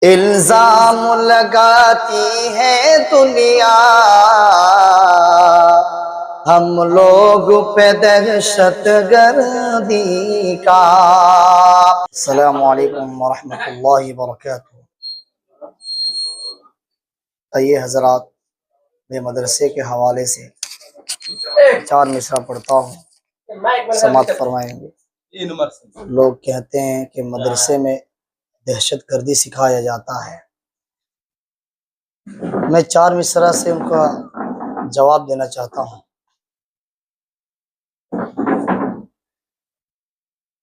الزام لگاتی ہے دنیا ہم لوگ پہ دہشت گردی کا۔ السلام علیکم ورحمۃ اللہ وبرکاتہ۔ آئیے حضرات، میں مدرسے کے حوالے سے 4 مصرع پڑھتا ہوں، سماعت فرمائیں گے۔ لوگ کہتے ہیں کہ مدرسے میں دہشت گردی سکھایا جاتا ہے۔ میں 4 مصرع سے ان کا جواب دینا چاہتا ہوں۔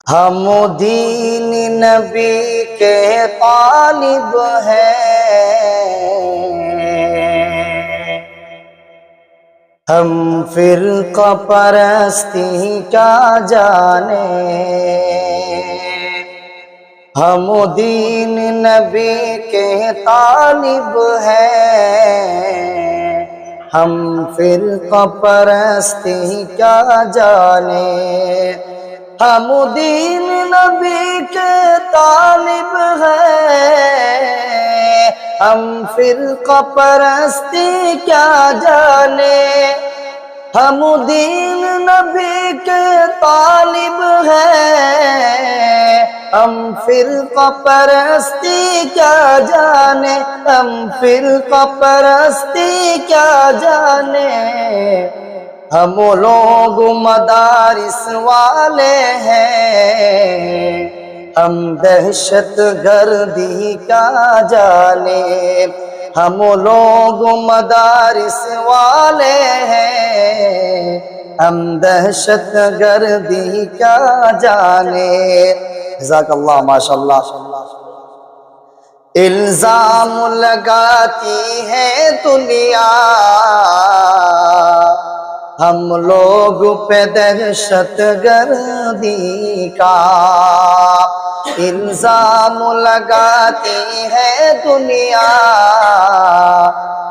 ہم دین نبی کے طالب ہیں، ہم فرقہ پرستی کیا جانے۔ ہم دین نبی کے طالب ہیں، ہم فرقہ پرستی کیا جانے۔ ہم دین نبی کے طالب ہیں، ہم فرقہ پرستی کیا جانے۔ ہم دین نبی کے طالب ہیں، ہم فرقہ پرستی کیا جانے۔ ہم فرقہ پرستی کیا جانے۔ ہم لوگ مدارس والے ہیں، ہم دہشت گردی کا جانے۔ ہم لوگ مدارس والے ہیں، ہم دہشت گردی کا جانے۔ جزاک اللہ، ماشاء اللہ۔ الزام لگاتی ہے دنیا ہم لوگ پہ دہشت گردی کا۔ الزام لگاتی ہے دنیا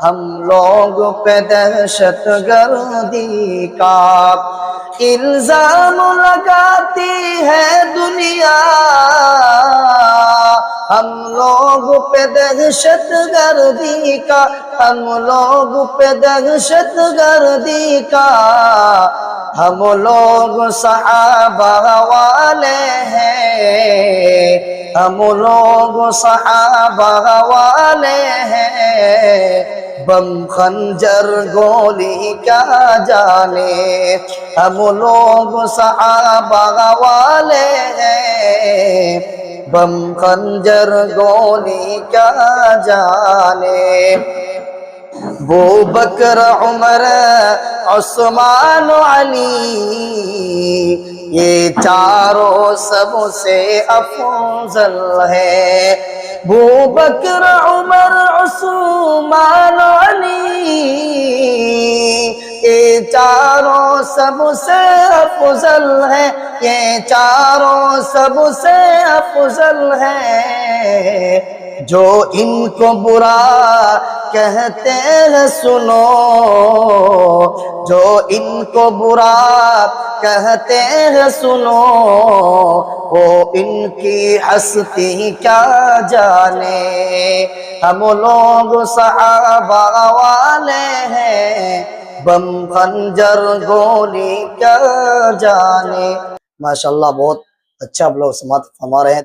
ہم لوگ پہ دہشت گردی کا۔ الزام لگاتی ہے دنیا ہم لوگ پہ دہشت گردی کا۔ ہم لوگ پہ دہشت گردی کا۔ ہم لوگ صحابہ والے ہیں، ہم لوگ صحابہ والے ہیں، بم خنجر گولی کیا جانے۔ ہم لوگ صحابہ والے ہیں، بم خنجر گولی کیا جانے۔ ابو بکر عمر عثمان علی یہ چاروں سب سے افضل ہے۔ ابو بکر عمر عثمان علی یہ چاروں سب سے افضل ہے، یہ چاروں سب سے افضل ہے۔ جو ان کو برا کہتے ہیں سنو، جو ان کو برا کہتے ہیں سنو، وہ ان کی ہستی کیا جانے۔ ہم لوگ صحابہ والے ہیں، بم خنجر گولی کیا جانے۔ ماشاءاللہ، بہت اچھا آپ لوگ سماعت فرما رہے ہیں۔